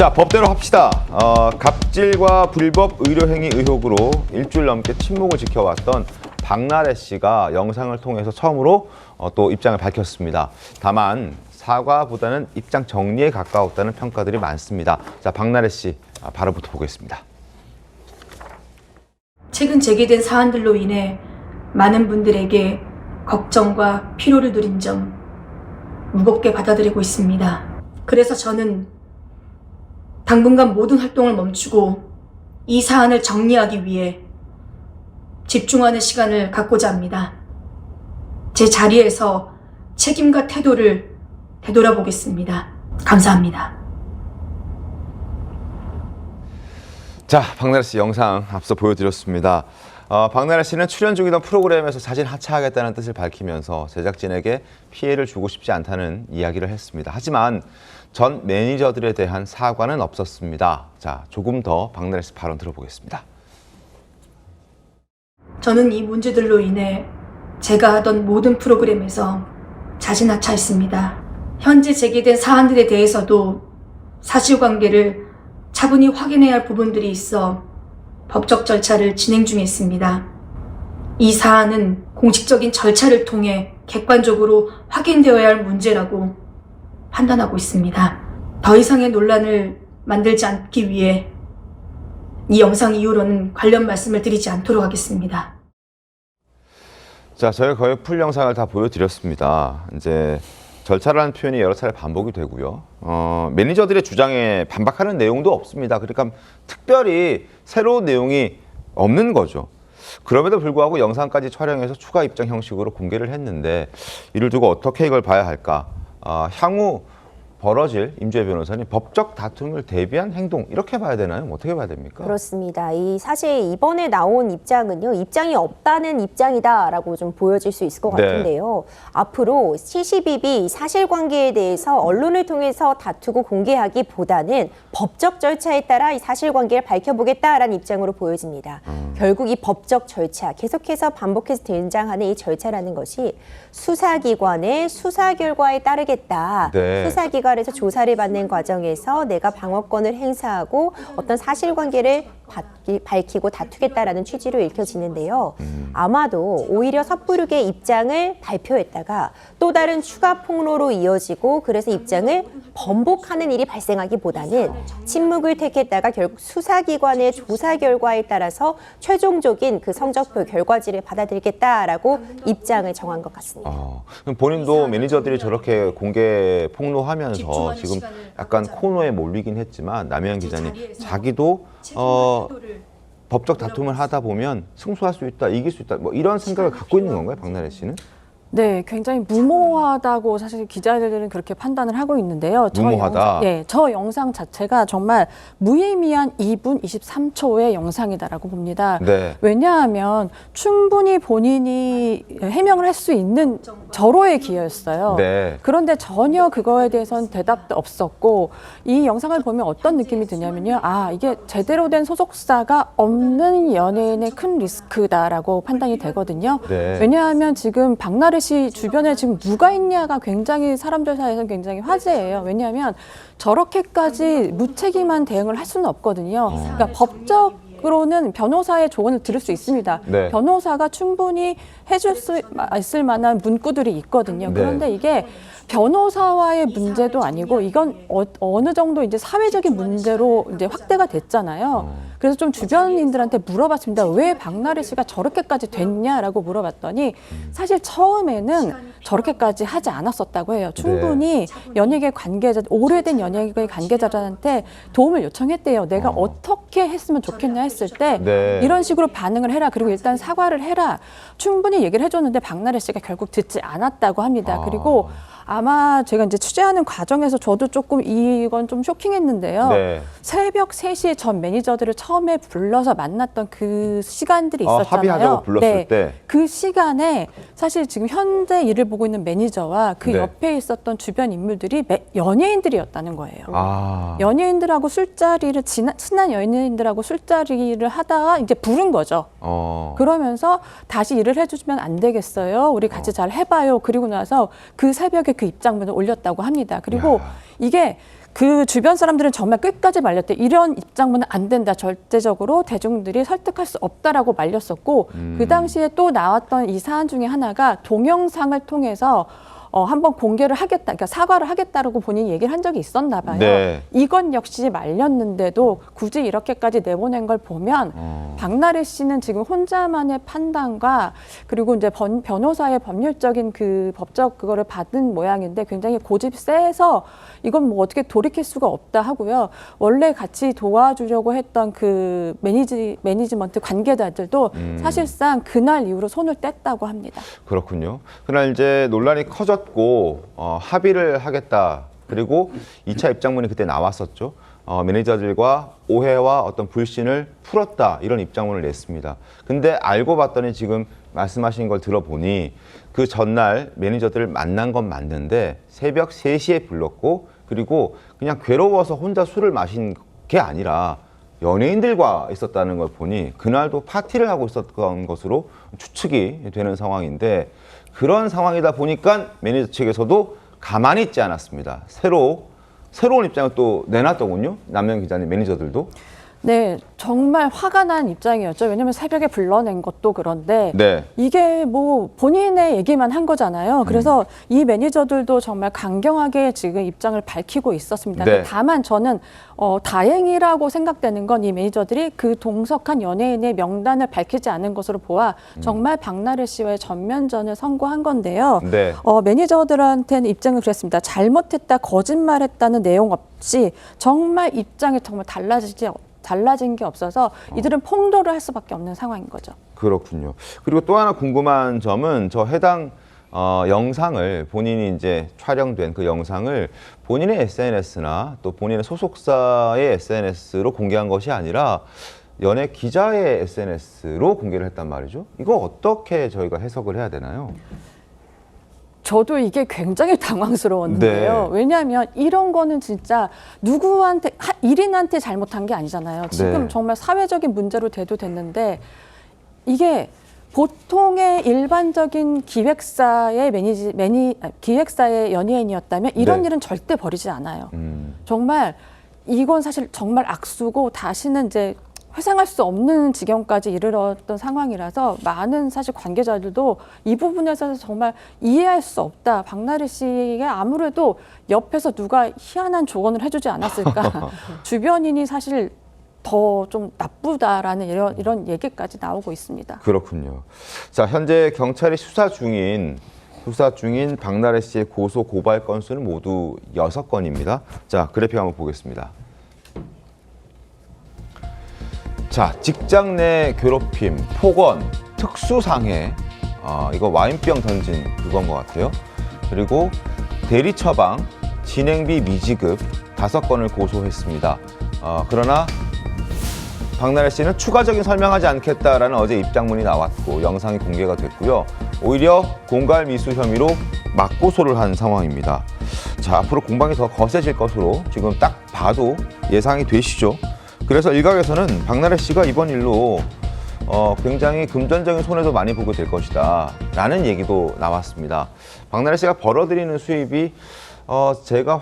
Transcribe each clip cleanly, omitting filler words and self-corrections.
자, 법대로 합시다. 갑질과 불법 의료행위 의혹으로 일주일 넘게 침묵을 지켜왔던 박나래 씨가 영상을 통해서 처음으로 또 입장을 밝혔습니다. 다만 사과보다는 입장 정리에 가까웠다는 평가들이 많습니다. 자, 박나래 씨 발언부터 보겠습니다. 최근 제기된 사안들로 인해 많은 분들에게 걱정과 피로를 누린 점 무겁게 받아들이고 있습니다. 그래서 저는 당분간 모든 활동을 멈추고 이 사안을 정리하기 위해 집중하는 시간을 갖고자 합니다. 제 자리에서 책임과 태도를 되돌아보겠습니다. 감사합니다. 자, 박나래 씨 영상 앞서 보여드렸습니다. 박나래 씨는 출연 중이던 프로그램에서 자진 하차하겠다는 뜻을 밝히면서 제작진에게 피해를 주고 싶지 않다는 이야기를 했습니다. 하지만 전 매니저들에 대한 사과는 없었습니다. 자, 조금 더 박나래 씨 발언 들어보겠습니다. 저는 이 문제들로 인해 제가 하던 모든 프로그램에서 자진 하차했습니다. 현재 제기된 사안들에 대해서도 사실관계를 차분히 확인해야 할 부분들이 있어 법적 절차를 진행 중에 있습니다. 이 사안은 공식적인 절차를 통해 객관적으로 확인되어야 할 문제라고 판단하고 있습니다. 더 이상의 논란을 만들지 않기 위해 이 영상 이후로는 관련 말씀을 드리지 않도록 하겠습니다. 자, 저희가 거의 풀 영상을 다 보여드렸습니다. 이제 절차라는 표현이 여러 차례 반복이 되고요. 매니저들의 주장에 반박하는 내용도 없습니다. 그러니까 특별히 새로운 내용이 없는 거죠. 그럼에도 불구하고 영상까지 촬영해서 추가 입장 형식으로 공개를 했는데 이를 두고 어떻게 이걸 봐야 할까? 향후 벌어질 임주혜 변호사님 법적 다툼을 대비한 행동 이렇게 봐야 되나요? 어떻게 봐야 됩니까? 그렇습니다. 사실 이번에 나온 입장은요, 입장이 없다는 입장이다라고 좀 보여질 수 있을 것 같은데요. 앞으로 CCBB 사실관계에 대해서 언론을 통해서 다투고 공개하기보다는 법적 절차에 따라 이 사실관계를 밝혀보겠다라는 입장으로 보여집니다. 결국 이 법적 절차, 계속해서 반복해서 등장하는 이 절차라는 것이 수사기관의 수사 결과에 따르겠다. 네. 수사기관에서 조사를 받는 과정에서 내가 방어권을 행사하고 어떤 사실관계를 밝히고 다투겠다라는 취지로 읽혀지는데요. 아마도 오히려 섣부르게 입장을 발표했다가 또 다른 추가 폭로로 이어지고 그래서 입장을 번복하는 일이 발생하기보다는 침묵을 택했다가 결국 수사기관의 조사 결과에 따라서 최종적인 그 성적표 결과지를 받아들이겠다라고 입장을 정한 것 같습니다. 그럼 본인도 매니저들이 저렇게 공개 폭로하면서 지금 약간 코너에 몰리긴 했지만 남혜연 기자님 자기도 법적 다툼을 하다 보면 승소할 수 있다, 이길 수 있다, 뭐 이런 생각을 갖고 있는 건가요, 박나래 씨는? 네, 굉장히 무모하다고 사실 기자들은 그렇게 판단을 하고 있는데요. 무모하다? 저 영상 자체가 정말 무의미한 2분 23초의 영상이다라고 봅니다. 네. 왜냐하면 충분히 본인이 해명을 할 수 있는 절호의 기회였어요. 네. 그런데 전혀 그거에 대해서는 대답도 없었고 이 영상을 보면 어떤 느낌이 드냐면요. 이게 제대로 된 소속사가 없는 연예인의 큰 리스크다라고 판단이 되거든요. 네. 왜냐하면 지금 박나래 씨 주변에 지금 누가 있냐가 굉장히 사람들 사이에서 굉장히 화제예요. 왜냐하면 저렇게까지 무책임한 대응을 할 수는 없거든요. 그러니까 법적으로는 변호사의 조언을 들을 수 있습니다. 네. 변호사가 충분히 해줄 수 있을 만한 문구들이 있거든요. 네. 그런데 이게 변호사와의 문제도 아니고 이건 어느 정도 이제 사회적인 문제로 이제 확대가 됐잖아요. 그래서 좀 주변인들한테 물어봤습니다. 왜 박나래 씨가 저렇게까지 됐냐라고 물어봤더니 사실 처음에는 저렇게까지 하지 않았었다고 해요. 충분히 연예계 관계자, 오래된 연예계 관계자들한테 도움을 요청했대요. 내가 어떻게 했으면 좋겠냐 했을 때 네. 이런 식으로 반응을 해라. 그리고 일단 사과를 해라. 충분히 얘기를 해줬는데 박나래 씨가 결국 듣지 않았다고 합니다. 그리고 아마 제가 이제 취재하는 과정에서 저도 조금 이건 좀 쇼킹했는데요. 네. 새벽 3시에 전 매니저들을 처음에 불러서 만났던 그 시간들이 있었잖아요. 합의하자고 불렀을 때. 그 시간에 사실 지금 현재 일을 보고 있는 매니저와 그 네. 옆에 있었던 주변 인물들이 연예인들이었다는 거예요. 연예인 연예인들하고 술자리를 친한 연예인들하고 술자리를 하다가 이제 부른 거죠. 그러면서 다시 일을 해주시면 안 되겠어요. 우리 같이 잘 해봐요. 그리고 나서 그 새벽에 그 입장문을 올렸다고 합니다. 그리고 이게 그 주변 사람들은 정말 끝까지 말렸대. 이런 입장문은 안 된다. 절대적으로 대중들이 설득할 수 없다라고 말렸었고 그 당시에 또 나왔던 이 사안 중에 하나가 동영상을 통해서 한번 공개를 하겠다, 그러니까 사과를 하겠다라고 본인이 얘기를 한 적이 있었나 봐요. 네. 이건 역시 말렸는데도 굳이 이렇게까지 내보낸 걸 보면 박나래 씨는 지금 혼자만의 판단과 그리고 이제 변호사의 법률적인 그 법적 그거를 받은 모양인데 굉장히 고집 세서 이건 뭐 어떻게 돌이킬 수가 없다 하고요. 원래 같이 도와주려고 했던 그 매니지먼트 관계자들도 사실상 그날 이후로 손을 뗐다고 합니다. 그렇군요. 그날 이제 논란이 커졌고 합의를 하겠다. 그리고 2차 입장문이 그때 나왔었죠. 매니저들과 오해와 어떤 불신을 풀었다. 이런 입장문을 냈습니다. 근데 알고 봤더니 지금 말씀하신 걸 들어보니 그 전날 매니저들을 만난 건 맞는데 새벽 3시에 불렀고 그리고 그냥 괴로워서 혼자 술을 마신 게 아니라 연예인들과 있었다는 걸 보니 그날도 파티를 하고 있었던 것으로 추측이 되는 상황인데 그런 상황이다 보니까 매니저 측에서도 가만히 있지 않았습니다. 새로운 입장을 또 내놨더군요. 남영 기자님 매니저들도. 네, 정말 화가 난 입장이었죠. 왜냐하면 새벽에 불러낸 것도 그런데 네. 이게 뭐 본인의 얘기만 한 거잖아요. 그래서 이 매니저들도 정말 강경하게 지금 입장을 밝히고 있었습니다. 네. 다만 저는 다행이라고 생각되는 건 이 매니저들이 그 동석한 연예인의 명단을 밝히지 않은 것으로 보아 정말 박나래 씨와의 전면전을 선고한 건데요. 네. 매니저들한테는 입장을 그랬습니다. 잘못했다, 거짓말했다는 내용 없이 정말 입장이 정말 달라진 게 없어서 이들은 폭로를 할 수밖에 없는 상황인 거죠. 그렇군요. 그리고 또 하나 궁금한 점은 저 해당 영상을 본인이 이제 촬영된 그 영상을 본인의 SNS나 또 본인의 소속사의 SNS로 공개한 것이 아니라 연예 기자의 SNS로 공개를 했단 말이죠. 이거 어떻게 저희가 해석을 해야 되나요? 저도 이게 굉장히 당황스러웠는데요. 네. 왜냐하면 이런 거는 진짜 누구한테, 일인한테 잘못한 게 아니잖아요. 지금 네. 정말 사회적인 문제로 대두됐는데 이게 보통의 일반적인 기획사의 기획사의 연예인이었다면 이런 네. 일은 절대 벌이지 않아요. 정말 이건 사실 정말 악수고 다시는 이제 회상할 수 없는 지경까지 이르렀던 상황이라서 많은 사실 관계자들도 이 부분에서 정말 이해할 수 없다. 박나래 씨가 아무래도 옆에서 누가 희한한 조언을 해주지 않았을까. 주변인이 사실 더 좀 나쁘다라는 이런 얘기까지 나오고 있습니다. 그렇군요. 자, 현재 경찰이 수사 중인 박나래 씨의 고소 고발 건수는 모두 6건입니다. 자, 그래픽 한번 보겠습니다. 자, 직장 내 괴롭힘, 폭언, 특수상해, 이거 와인병 던진 그건 것 같아요. 그리고 대리 처방, 진행비 미지급 5건을 고소했습니다. 그러나 박나래 씨는 추가적인 설명하지 않겠다라는 어제 입장문이 나왔고 영상이 공개가 됐고요. 오히려 공갈 미수 혐의로 맞고소를 한 상황입니다. 자, 앞으로 공방이 더 거세질 것으로 지금 딱 봐도 예상이 되시죠. 그래서 일각에서는 박나래 씨가 이번 일로 굉장히 금전적인 손해도 많이 보게 될 것이다 라는 얘기도 나왔습니다. 박나래 씨가 벌어들이는 수입이 제가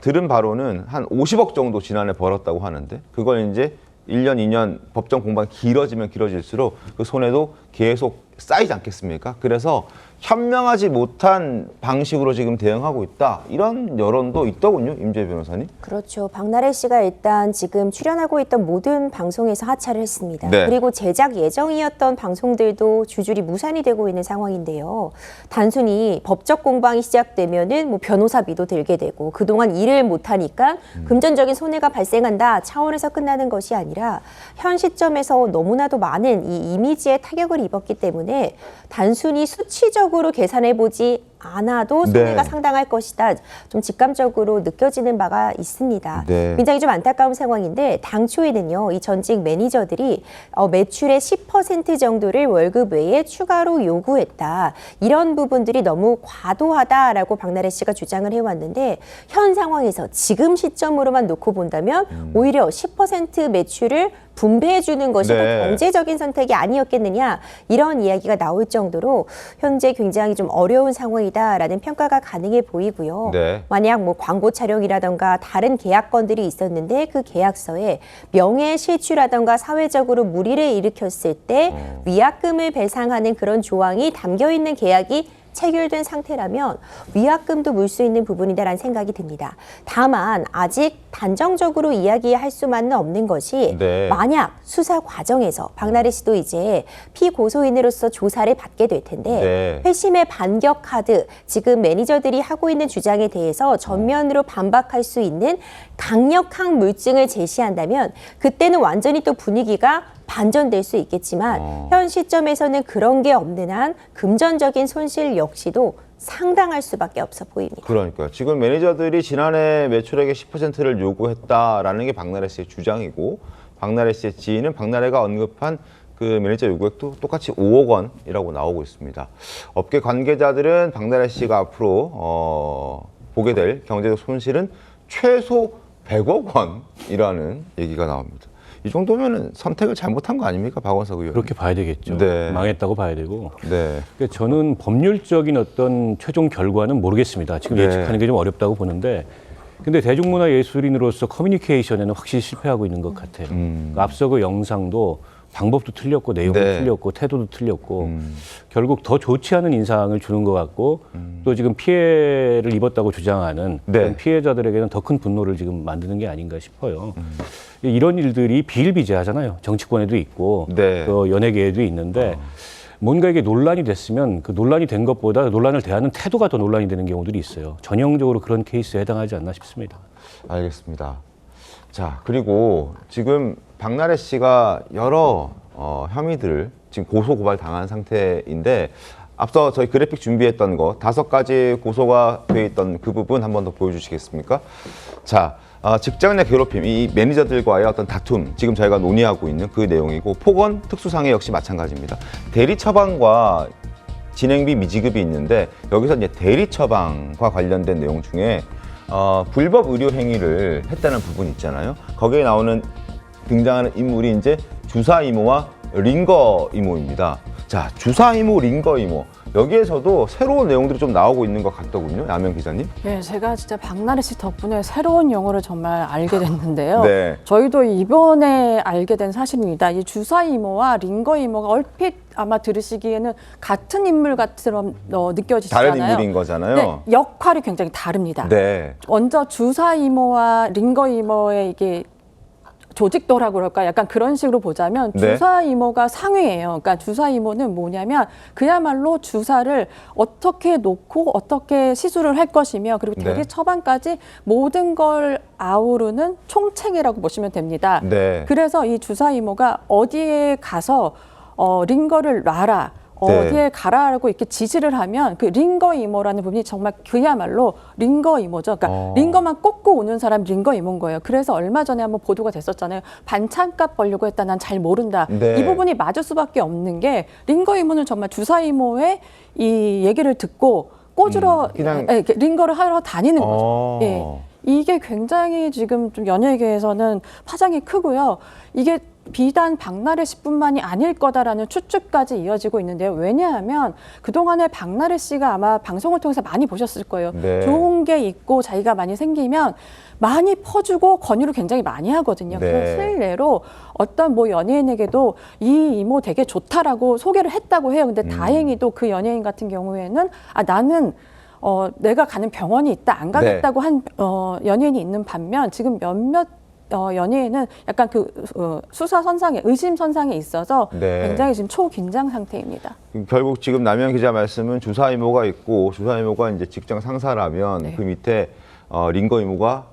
들은 바로는 한 50억 정도 지난해 벌었다고 하는데 그걸 이제 1년, 2년 법정 공방이 길어지면 길어질수록 그 손해도 계속 쌓이지 않겠습니까? 그래서 현명하지 못한 방식으로 지금 대응하고 있다. 이런 여론도 있더군요, 임재 변호사님. 그렇죠. 박나래 씨가 일단 지금 출연하고 있던 모든 방송에서 하차를 했습니다. 네. 그리고 제작 예정이었던 방송들도 줄줄이 무산이 되고 있는 상황인데요. 단순히 법적 공방이 시작되면은 뭐 변호사비도 들게 되고 그동안 일을 못하니까 금전적인 손해가 발생한다 차원에서 끝나는 것이 아니라 현 시점에서 너무나도 많은 이 이미지에 타격을 입었기 때문에 단순히 수치적으로 계산해보지 않아도 손해가 네. 상당할 것이다. 좀 직감적으로 느껴지는 바가 있습니다. 네. 굉장히 좀 안타까운 상황인데 당초에는요. 이 전직 매니저들이 매출의 10% 정도를 월급 외에 추가로 요구했다. 이런 부분들이 너무 과도하다라고 박나래 씨가 주장을 해왔는데 현 상황에서 지금 시점으로만 놓고 본다면 오히려 10% 매출을 분배해 주는 것이 네. 더 경제적인 선택이 아니었겠느냐 이런 이야기가 나올 정도로 현재 굉장히 좀 어려운 상황이 촬영이다라는 평가가 가능해 보이고요. 네. 만약 뭐 광고 촬영이라던가 다른 계약건들이 있었는데 그 계약서에 명예실추라던가 사회적으로 무리를 일으켰을 때 위약금을 배상하는 그런 조항이 담겨 있는 계약이 체결된 상태라면 위약금도 물 수 있는 부분이다라는 생각이 듭니다. 다만 아직 단정적으로 이야기할 수만은 없는 것이 네. 만약 수사 과정에서 박나래 씨도 이제 피고소인으로서 조사를 받게 될 텐데 네. 회심의 반격 카드, 지금 매니저들이 하고 있는 주장에 대해서 전면으로 반박할 수 있는 강력한 물증을 제시한다면 그때는 완전히 또 분위기가 반전될 수 있겠지만 현 시점에서는 그런 게 없는 한 금전적인 손실 역시도 상당할 수밖에 없어 보입니다. 그러니까요. 지금 매니저들이 지난해 매출액의 10%를 요구했다라는 게 박나래 씨의 주장이고, 박나래 씨의 지인은 박나래가 언급한 그 매니저 요구액도 똑같이 5억 원이라고 나오고 있습니다. 업계 관계자들은 박나래 씨가 앞으로 보게 될 경제적 손실은 최소 100억 원이라는 얘기가 나옵니다. 이 정도면은 선택을 잘못한 거 아닙니까, 박원석 의원? 그렇게 봐야 되겠죠. 네. 망했다고 봐야 되고. 네. 그러니까 저는 법률적인 어떤 최종 결과는 모르겠습니다. 지금 네. 예측하는 게 좀 어렵다고 보는데, 근데 대중문화 예술인으로서 커뮤니케이션에는 확실히 실패하고 있는 것 같아요. 그러니까 앞서 그 영상도 방법도 틀렸고 내용도 네. 틀렸고 태도도 틀렸고 결국 더 좋지 않은 인상을 주는 것 같고 또 지금 피해를 입었다고 주장하는 네. 그런 피해자들에게는 더 큰 분노를 지금 만드는 게 아닌가 싶어요. 이런 일들이 비일비재하잖아요. 정치권에도 있고 네. 또 연예계에도 있는데 뭔가 이게 논란이 됐으면 그 논란이 된 것보다 논란을 대하는 태도가 더 논란이 되는 경우들이 있어요. 전형적으로 그런 케이스에 해당하지 않나 싶습니다. 알겠습니다. 자, 그리고 지금 박나래 씨가 여러 혐의들을 지금 고소 고발 당한 상태인데, 앞서 저희 그래픽 준비했던 거 5가지 고소가 돼 있던 그 부분 한 번 더 보여주시겠습니까? 자, 직장 내 괴롭힘, 이 매니저들과의 어떤 다툼, 지금 저희가 논의하고 있는 그 내용이고, 폭언 특수상해 역시 마찬가지입니다. 대리 처방과 진행비 미지급이 있는데, 여기서 이제 대리 처방과 관련된 내용 중에 불법 의료 행위를 했다는 부분 있잖아요. 거기에 나오는 등장하는 인물이 이제 주사 이모와 링거 이모입니다. 자, 주사 이모, 링거 이모. 여기에서도 새로운 내용들이 좀 나오고 있는 것 같더군요. 야명 기자님. 네, 제가 진짜 박나래 씨 덕분에 새로운 용어를 정말 알게 됐는데요. 네. 저희도 이번에 알게 된 사실입니다. 이 주사 이모와 링거 이모가 얼핏 아마 들으시기에는 같은 인물 같처럼 느껴지시잖아요. 다른 인물인 거잖아요. 네, 역할이 굉장히 다릅니다. 네. 먼저 주사 이모와 링거 이모의 이게 조직도라고 그럴까? 약간 그런 식으로 보자면 네. 주사 이모가 상위예요. 그러니까 주사 이모는 뭐냐면 그야말로 주사를 어떻게 놓고 어떻게 시술을 할 것이며 그리고 대리 네. 처방까지 모든 걸 아우르는 총책이라고 보시면 됩니다. 네. 그래서 이 주사 이모가 어디에 가서 링거를 놔라. 네. 어디에 가라라고 이렇게 지시를 하면 그 링거 이모라는 부분이 정말 그야말로 링거 이모죠. 그러니까 링거만 꽂고 오는 사람 링거 이모인 거예요. 그래서 얼마 전에 한번 보도가 됐었잖아요. 반찬값 벌려고 했다. 난 잘 모른다. 네. 이 부분이 맞을 수밖에 없는 게 링거 이모는 정말 주사 이모의 이 얘기를 듣고 꽂으러 그냥- 이렇게 링거를 하러 다니는 거죠. 어. 예. 이게 굉장히 지금 좀 연예계에서는 파장이 크고요. 이게 비단 박나래 씨뿐만이 아닐 거다라는 추측까지 이어지고 있는데요. 왜냐하면 그동안에 박나래 씨가 아마 방송을 통해서 많이 보셨을 거예요. 네. 좋은 게 있고 자기가 많이 생기면 많이 퍼주고 권유를 굉장히 많이 하거든요. 네. 그 실례로 어떤 뭐 연예인에게도 이 이모 되게 좋다라고 소개를 했다고 해요. 근데 다행히도 그 연예인 같은 경우에는 나는 내가 가는 병원이 있다 안 가겠다고 한 연예인이 있는 반면 지금 몇몇 연예인은 약간 그 수사 선상에 의심 선상에 있어서 네. 굉장히 지금 초긴장 상태입니다. 결국 지금 남현 기자 말씀은 주사 이모가 있고, 주사 이모가 이제 직장 상사라면 네. 그 밑에 링거 이모가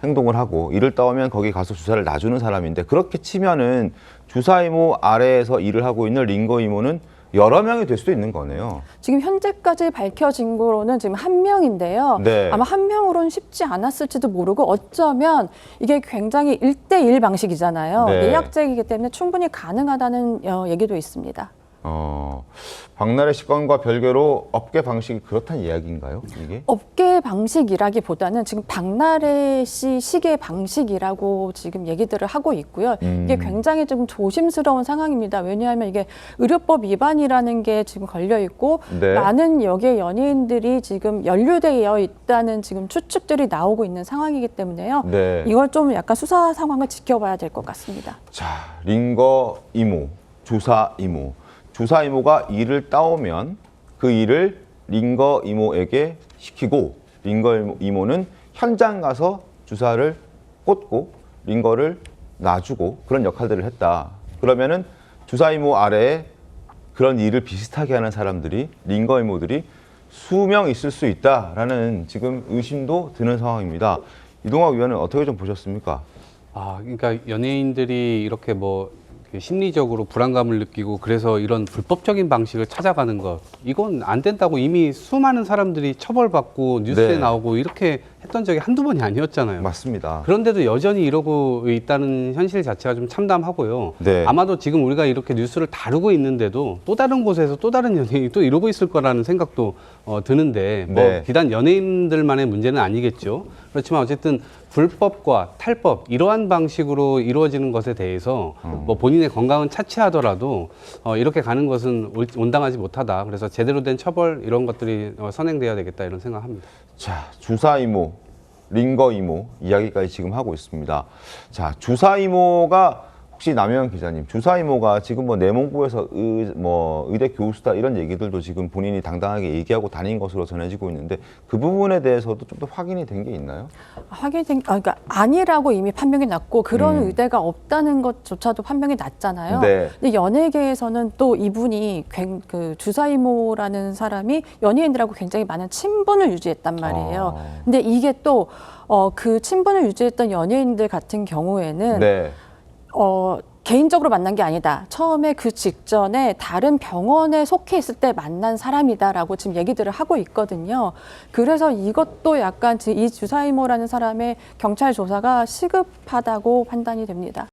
행동을 하고, 이를 따오면 거기 가서 주사를 놔주는 사람인데, 그렇게 치면은 주사 이모 아래에서 일을 하고 있는 링거 이모는 여러 명이 될 수도 있는 거네요. 지금 현재까지 밝혀진 거로는 지금 한 명인데요. 네. 아마 한 명으로는 쉽지 않았을지도 모르고 어쩌면 이게 굉장히 1대1 방식이잖아요. 네. 내약제이기 때문에 충분히 가능하다는 얘기도 있습니다. 박나래 씨 건과 별개로 업계 방식이 그렇다는 이야기인가요? 이게? 업계 방식이라기보다는 지금 박나래 씨 시계 방식이라고 지금 얘기들을 하고 있고요. 이게 굉장히 좀 조심스러운 상황입니다. 왜냐하면 이게 의료법 위반이라는 게 지금 걸려 있고 네. 많은 여기에 연예인들이 지금 연루되어 있다는 지금 추측들이 나오고 있는 상황이기 때문에요. 네. 이걸 좀 약간 수사 상황을 지켜봐야 될 것 같습니다. 자, 링거 이모, 주사 이모. 주사 이모가 일을 따오면 그 일을 링거 이모에게 시키고 링거 이모는 현장 가서 주사를 꽂고 링거를 놔주고 그런 역할들을 했다. 그러면은 주사 이모 아래에 그런 일을 비슷하게 하는 사람들이 링거 이모들이 수명 있을 수 있다라는 지금 의심도 드는 상황입니다. 이동학 위원은 어떻게 좀 보셨습니까? 그러니까 연예인들이 이렇게 뭐 심리적으로 불안감을 느끼고 그래서 이런 불법적인 방식을 찾아가는 것, 이건 안 된다고 이미 수많은 사람들이 처벌받고 뉴스에 네. 나오고 이렇게 했던 적이 한두 번이 아니었잖아요. 맞습니다. 그런데도 여전히 이러고 있다는 현실 자체가 좀 참담하고요. 네. 아마도 지금 우리가 이렇게 뉴스를 다루고 있는데도 또 다른 곳에서 또 다른 연예인이 또 이러고 있을 거라는 생각도 드는데 뭐 네. 비단 연예인들만의 문제는 아니겠죠. 그렇지만 어쨌든 불법과 탈법 이러한 방식으로 이루어지는 것에 대해서 뭐 본인의 건강은 차치하더라도 이렇게 가는 것은 온당하지 못하다. 그래서 제대로 된 처벌 이런 것들이 선행돼야 되겠다 이런 생각합니다. 자, 주사 이모, 링거 이모 이야기까지 지금 하고 있습니다. 자, 주사 이모가 혹시 남현 기자님, 주사 이모가 지금 뭐 내몽부에서 의대 교수다 이런 얘기들도 지금 본인이 당당하게 얘기하고 다닌 것으로 전해지고 있는데 그 부분에 대해서도 좀 더 확인이 된 게 있나요? 그러니까 아니라고 이미 판명이 났고 그런 의대가 없다는 것조차도 판명이 났잖아요. 네. 근데 연예계에서는 또 이분이 그 주사 이모라는 사람이 연예인들하고 굉장히 많은 친분을 유지했단 말이에요. 근데 이게 또 그 친분을 유지했던 연예인들 같은 경우에는 네. 개인적으로 만난 게 아니다. 처음에 그 직전에 다른 병원에 속해 있을 때 만난 사람이다라고 지금 얘기들을 하고 있거든요. 그래서 이것도 약간 이 주사이모라는 사람의 경찰 조사가 시급하다고 판단이 됩니다.